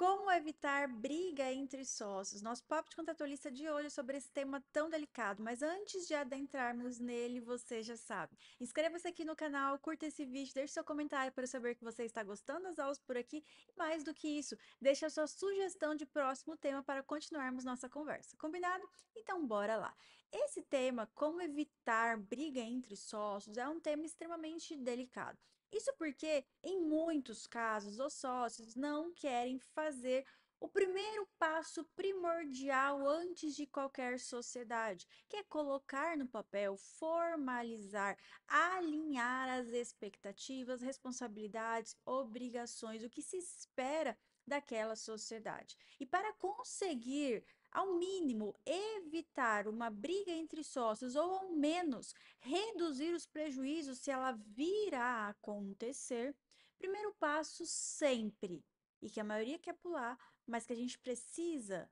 Como evitar briga entre sócios? Nosso papo de contratualista de hoje é sobre esse tema tão delicado, mas antes de adentrarmos nele, você já sabe. Inscreva-se aqui no canal, curta esse vídeo, deixe seu comentário para eu saber que você está gostando das aulas por aqui e mais do que isso, deixe a sua sugestão de próximo tema para continuarmos nossa conversa. Combinado? Então bora lá. Esse tema, como evitar briga entre sócios, é um tema extremamente delicado. Isso porque, em muitos casos, os sócios não querem fazer o primeiro passo primordial antes de qualquer sociedade, que é colocar no papel, formalizar, alinhar as expectativas, responsabilidades, obrigações, o que se espera daquela sociedade. E para conseguir, ao mínimo, evitar uma briga entre sócios ou, ao menos, reduzir os prejuízos se ela vir a acontecer, primeiro passo sempre, e que a maioria quer pular, mas que a gente precisa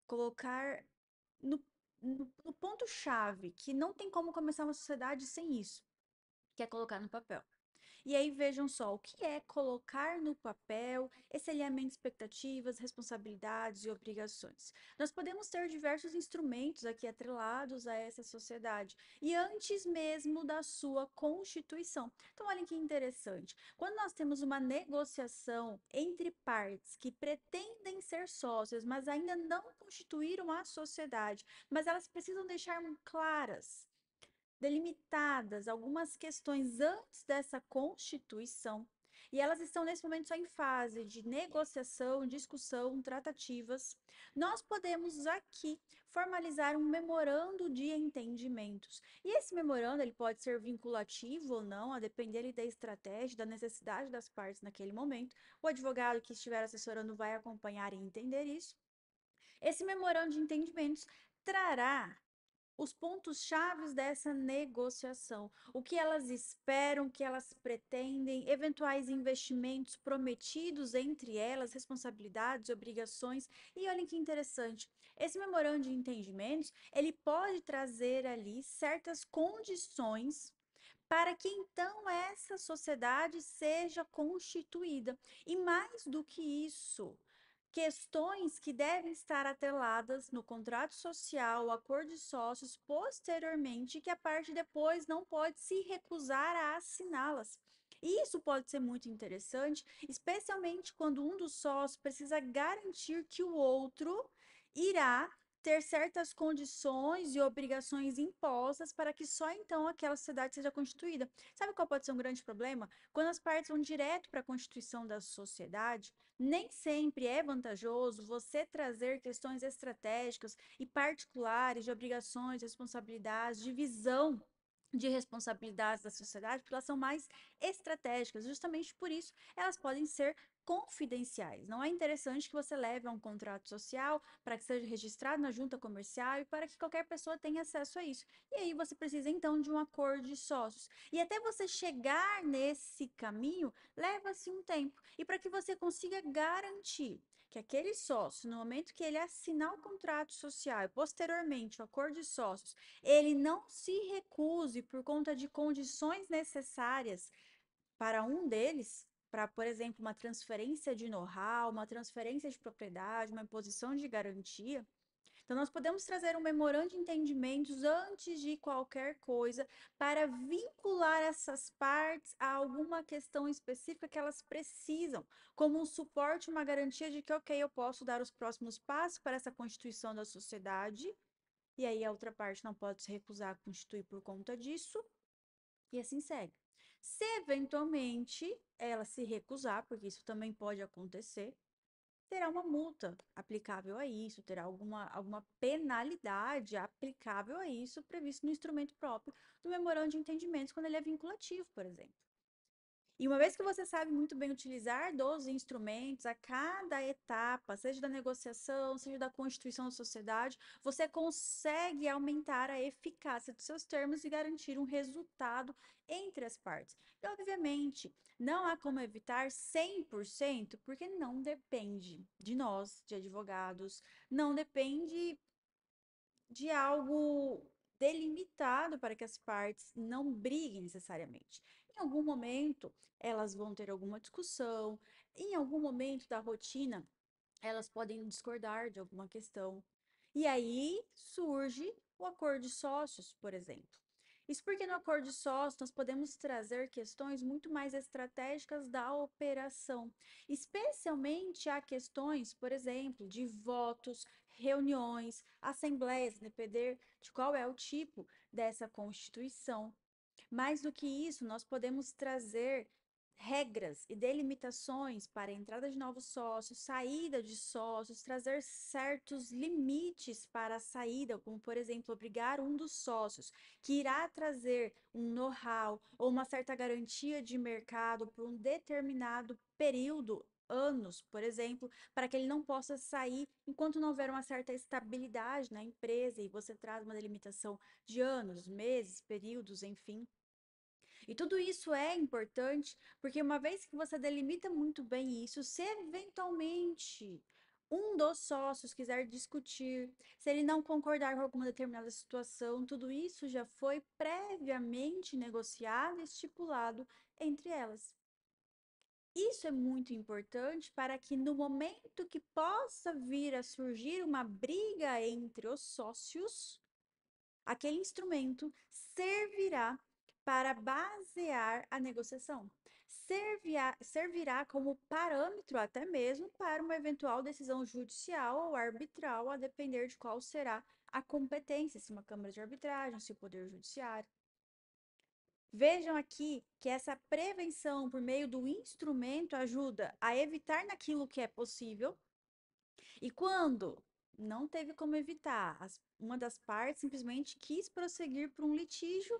colocar no, no ponto-chave, que não tem como começar uma sociedade sem isso, que é colocar no papel. E aí vejam só, o que é colocar no papel esse alinhamento de expectativas, responsabilidades e obrigações? Nós podemos ter diversos instrumentos aqui atrelados a essa sociedade e antes mesmo da sua constituição. Então, olhem que interessante. Quando nós temos uma negociação entre partes que pretendem ser sócias, mas ainda não constituíram a sociedade, mas elas precisam deixar claras delimitadas algumas questões antes dessa Constituição, e elas estão nesse momento só em fase de negociação, discussão, tratativas. Nós podemos aqui formalizar um memorando de entendimentos. E esse memorando ele pode ser vinculativo ou não, a depender da estratégia, da necessidade das partes naquele momento. O advogado que estiver assessorando vai acompanhar e entender isso. Esse memorando de entendimentos trará os pontos chaves dessa negociação, o que elas esperam, o que elas pretendem, eventuais investimentos prometidos entre elas, responsabilidades, obrigações. E olhem que interessante, esse memorando de entendimentos, ele pode trazer ali certas condições para que então essa sociedade seja constituída. E mais do que isso, questões que devem estar atreladas no contrato social, o acordo de sócios, posteriormente, que a parte depois não pode se recusar a assiná-las. E isso pode ser muito interessante, especialmente quando um dos sócios precisa garantir que o outro irá ter certas condições e obrigações impostas para que só então aquela sociedade seja constituída. Sabe qual pode ser um grande problema? Quando as partes vão direto para a constituição da sociedade, nem sempre é vantajoso você trazer questões estratégicas e particulares de obrigações, responsabilidades, de visão de responsabilidades da sociedade, porque elas são mais estratégicas. Justamente por isso, elas podem ser confidenciais. Não é interessante que você leve a um contrato social para que seja registrado na junta comercial e para que qualquer pessoa tenha acesso a isso. E aí você precisa então de um acordo de sócios. E até você chegar nesse caminho, leva-se um tempo. E para que você consiga garantir que aquele sócio, no momento que ele assinar o contrato social e posteriormente o acordo de sócios, ele não se recuse por conta de condições necessárias para um deles, para, por exemplo, uma transferência de know-how, uma transferência de propriedade, uma imposição de garantia. Então, nós podemos trazer um memorando de entendimentos antes de qualquer coisa para vincular essas partes a alguma questão específica que elas precisam, como um suporte, uma garantia de que, ok, eu posso dar os próximos passos para essa constituição da sociedade, e aí a outra parte não pode se recusar a constituir por conta disso, e assim segue. Se eventualmente ela se recusar, porque isso também pode acontecer, terá uma multa aplicável a isso, terá alguma penalidade aplicável a isso, previsto no instrumento próprio do memorando de entendimentos, quando ele é vinculativo, por exemplo. E uma vez que você sabe muito bem utilizar dos instrumentos a cada etapa, seja da negociação, seja da constituição da sociedade, você consegue aumentar a eficácia dos seus termos e garantir um resultado entre as partes. E, obviamente, não há como evitar 100%, porque não depende de nós, de advogados, não depende de algo delimitado para que as partes não briguem necessariamente. Em algum momento, elas vão ter alguma discussão, em algum momento da rotina, elas podem discordar de alguma questão. E aí surge o acordo de sócios, por exemplo. Isso porque no acordo de sócios nós podemos trazer questões muito mais estratégicas da operação, especialmente há questões, por exemplo, de votos, reuniões, assembleias, depender de qual é o tipo dessa constituição. Mais do que isso, nós podemos trazer regras e delimitações para a entrada de novos sócios, saída de sócios, trazer certos limites para a saída, como, por exemplo, obrigar um dos sócios que irá trazer um know-how ou uma certa garantia de mercado por um determinado período, anos, por exemplo, para que ele não possa sair enquanto não houver uma certa estabilidade na empresa e você traz uma delimitação de anos, meses, períodos, enfim. E tudo isso é importante porque uma vez que você delimita muito bem isso, se eventualmente um dos sócios quiser discutir, se ele não concordar com alguma determinada situação, tudo isso já foi previamente negociado e estipulado entre elas. Isso é muito importante para que no momento que possa vir a surgir uma briga entre os sócios, aquele instrumento servirá para basear a negociação. Servirá como parâmetro até mesmo para uma eventual decisão judicial ou arbitral, a depender de qual será a competência, se uma Câmara de Arbitragem, se o Poder Judiciário. Vejam aqui que essa prevenção por meio do instrumento ajuda a evitar naquilo que é possível, e quando não teve como evitar, uma das partes simplesmente quis prosseguir por um litígio,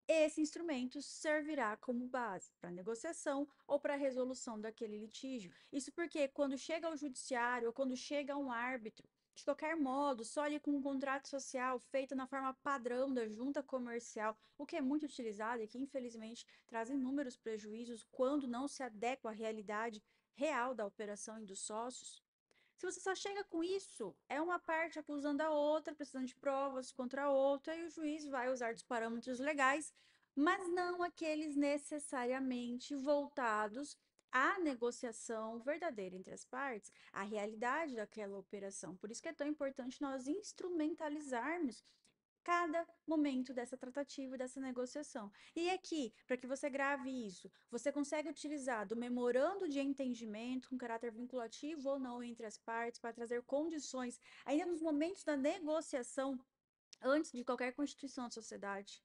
esse instrumento servirá como base para negociação ou para a resolução daquele litígio. Isso porque quando chega ao judiciário ou quando chega a um árbitro, de qualquer modo, só ali com um contrato social feito na forma padrão da junta comercial, o que é muito utilizado e que infelizmente traz inúmeros prejuízos quando não se adequa à realidade real da operação e dos sócios. Se você só chega com isso, é uma parte acusando a outra, precisando de provas contra a outra, e o juiz vai usar dos parâmetros legais, mas não aqueles necessariamente voltados à negociação verdadeira entre as partes, à realidade daquela operação. Por isso que é tão importante nós instrumentalizarmos cada momento dessa tratativa, dessa negociação. E aqui, para que você grave isso, você consegue utilizar do memorando de entendimento com caráter vinculativo ou não entre as partes para trazer condições, ainda nos momentos da negociação, antes de qualquer constituição da sociedade.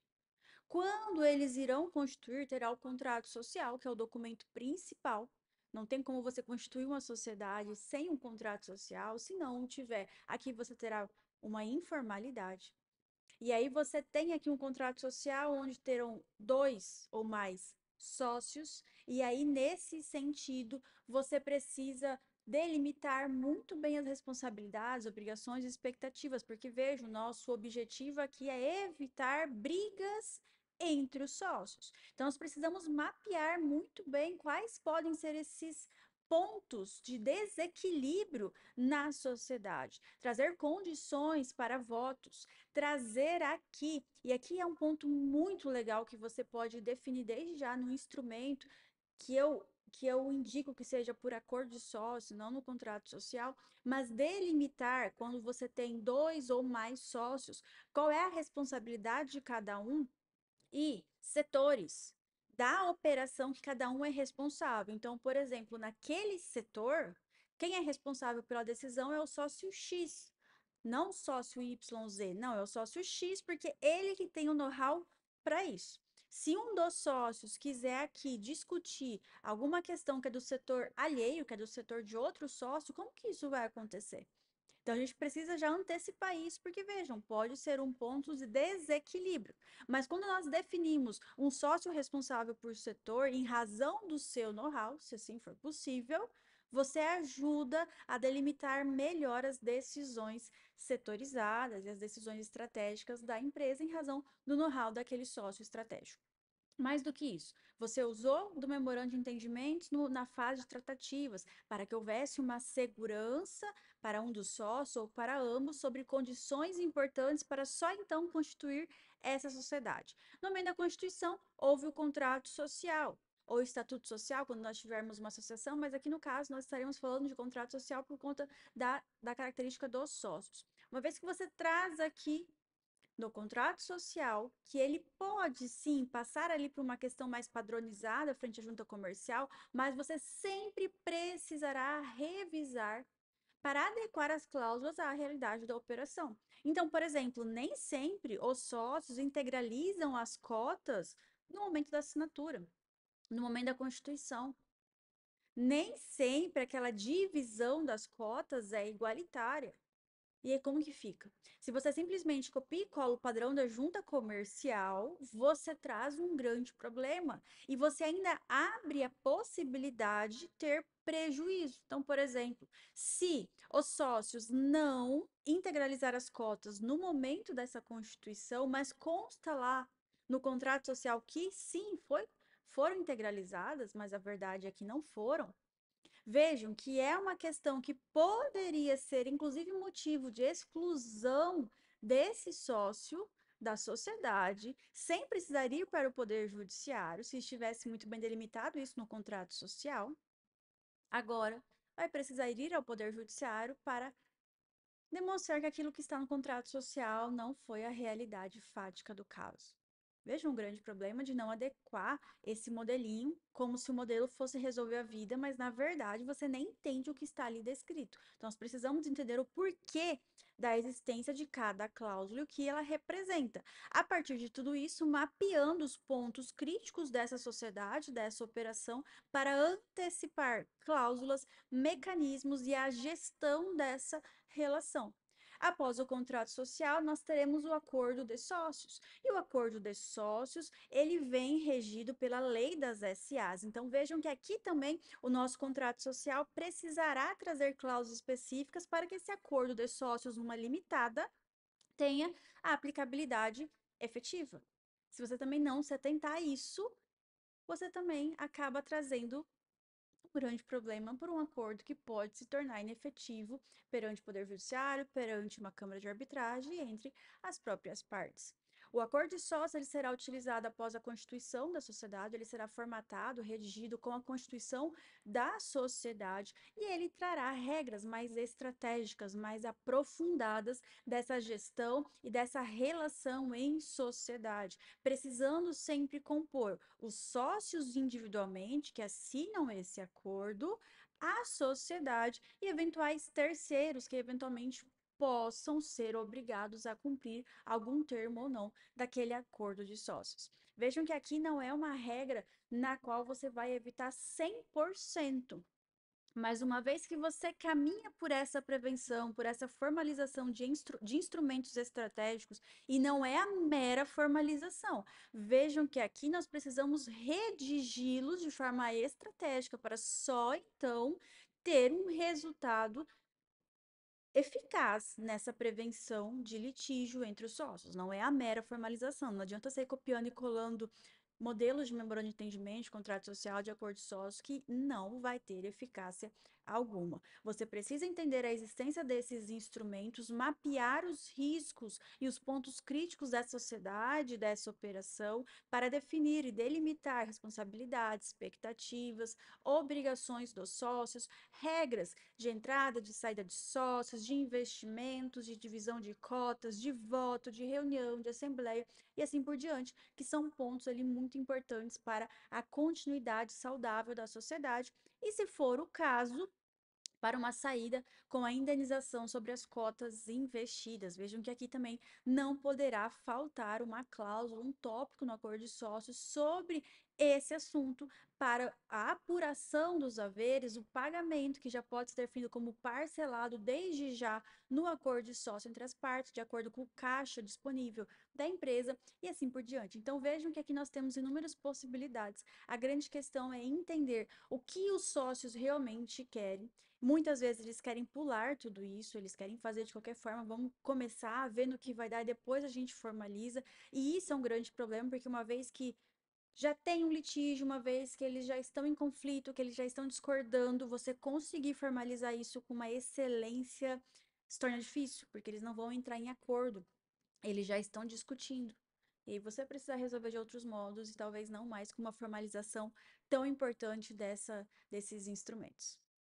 Quando eles irão constituir, terá o contrato social, que é o documento principal. Não tem como você constituir uma sociedade sem um contrato social, se não tiver. Aqui você terá uma informalidade. E aí você tem aqui um contrato social onde terão dois ou mais sócios, e aí nesse sentido você precisa delimitar muito bem as responsabilidades, obrigações e expectativas, porque veja, o nosso objetivo aqui é evitar brigas entre os sócios. Então nós precisamos mapear muito bem quais podem ser esses pontos de desequilíbrio na sociedade, trazer condições para votos, trazer aqui, e aqui é um ponto muito legal que você pode definir desde já no instrumento que eu indico que seja por acordo de sócio, não no contrato social, mas delimitar quando você tem dois ou mais sócios, qual é a responsabilidade de cada um e setores da operação que cada um é responsável. Então, por exemplo, naquele setor, quem é responsável pela decisão é o sócio X, não o sócio YZ, não, é o sócio X, porque ele que tem o know-how para isso. Se um dos sócios quiser aqui discutir alguma questão que é do setor alheio, que é do setor de outro sócio, como que isso vai acontecer? Então, a gente precisa já antecipar isso, porque vejam, pode ser um ponto de desequilíbrio. Mas quando nós definimos um sócio responsável por setor, em razão do seu know-how, se assim for possível, você ajuda a delimitar melhor as decisões setorizadas e as decisões estratégicas da empresa em razão do know-how daquele sócio estratégico. Mais do que isso, você usou do memorando de entendimentos na fase de tratativas, para que houvesse uma segurança para um dos sócios ou para ambos sobre condições importantes para só então constituir essa sociedade. No meio da Constituição, houve o contrato social, ou estatuto social, quando nós tivermos uma associação, mas aqui no caso nós estaremos falando de contrato social por conta da característica dos sócios. Uma vez que você traz aqui no contrato social, que ele pode sim passar ali por uma questão mais padronizada frente à junta comercial, mas você sempre precisará revisar para adequar as cláusulas à realidade da operação. Então, por exemplo, nem sempre os sócios integralizam as cotas no momento da assinatura, no momento da constituição. Nem sempre aquela divisão das cotas é igualitária. E aí, como que fica? Se você simplesmente copia e cola o padrão da junta comercial, você traz um grande problema. E você ainda abre a possibilidade de ter prejuízo. Então, por exemplo, se os sócios não integralizar as cotas no momento dessa constituição, mas consta lá no contrato social que sim, foram integralizadas, mas a verdade é que não foram. Vejam que é uma questão que poderia ser, inclusive, motivo de exclusão desse sócio da sociedade, sem precisar ir para o Poder Judiciário, se estivesse muito bem delimitado isso no contrato social. Agora, vai precisar ir ao Poder Judiciário para demonstrar que aquilo que está no contrato social não foi a realidade fática do caso. Veja um grande problema de não adequar esse modelinho como se o modelo fosse resolver a vida, mas na verdade você nem entende o que está ali descrito. Então, nós precisamos entender o porquê da existência de cada cláusula e o que ela representa. A partir de tudo isso, mapeando os pontos críticos dessa sociedade, dessa operação, para antecipar cláusulas, mecanismos e a gestão dessa relação. Após o contrato social, nós teremos o acordo de sócios. E o acordo de sócios, ele vem regido pela lei das SAs. Então, vejam que aqui também o nosso contrato social precisará trazer cláusulas específicas para que esse acordo de sócios, numa limitada, tenha a aplicabilidade efetiva. Se você também não se atentar a isso, você também acaba trazendo um grande problema por um acordo que pode se tornar inefetivo perante o Poder Judiciário, perante uma Câmara de Arbitragem e entre as próprias partes. O acordo de sócio ele será utilizado após a constituição da sociedade, ele será formatado, redigido com a constituição da sociedade e ele trará regras mais estratégicas, mais aprofundadas dessa gestão e dessa relação em sociedade, precisando sempre compor os sócios individualmente que assinam esse acordo, a sociedade e eventuais terceiros que eventualmente possam ser obrigados a cumprir algum termo ou não daquele acordo de sócios. Vejam que aqui não é uma regra na qual você vai evitar 100%. Mas uma vez que você caminha por essa prevenção, por essa formalização de instrumentos estratégicos, e não é a mera formalização, vejam que aqui nós precisamos redigi-los de forma estratégica para só então ter um resultado eficaz nessa prevenção de litígio entre os sócios. Não é a mera formalização. Não adianta sair copiando e colando modelos de memorando de entendimento, de contrato social, de acordo de sócios, que não vai ter eficácia alguma. Você precisa entender a existência desses instrumentos, mapear os riscos e os pontos críticos da sociedade, dessa operação, para definir e delimitar responsabilidades, expectativas, obrigações dos sócios, regras de entrada, de saída de sócios, de investimentos, de divisão de cotas, de voto, de reunião, de assembleia e assim por diante, que são pontos ali muito importantes para a continuidade saudável da sociedade. E se for o caso, para uma saída com a indenização sobre as cotas investidas. Vejam que aqui também não poderá faltar uma cláusula, um tópico no acordo de sócios sobre esse assunto para a apuração dos haveres, o pagamento que já pode ser definido como parcelado desde já no acordo de sócio entre as partes, de acordo com o caixa disponível da empresa e assim por diante. Então vejam que aqui nós temos inúmeras possibilidades. A grande questão é entender o que os sócios realmente querem. Muitas vezes eles querem pular tudo isso, eles querem fazer de qualquer forma, vamos começar vendo o que vai dar, depois a gente formaliza. E isso é um grande problema, porque uma vez que já tem um litígio, uma vez que eles já estão em conflito, que eles já estão discordando, você conseguir formalizar isso com uma excelência se torna difícil, porque eles não vão entrar em acordo, eles já estão discutindo. E você precisa resolver de outros modos e talvez não mais com uma formalização tão importante desses instrumentos.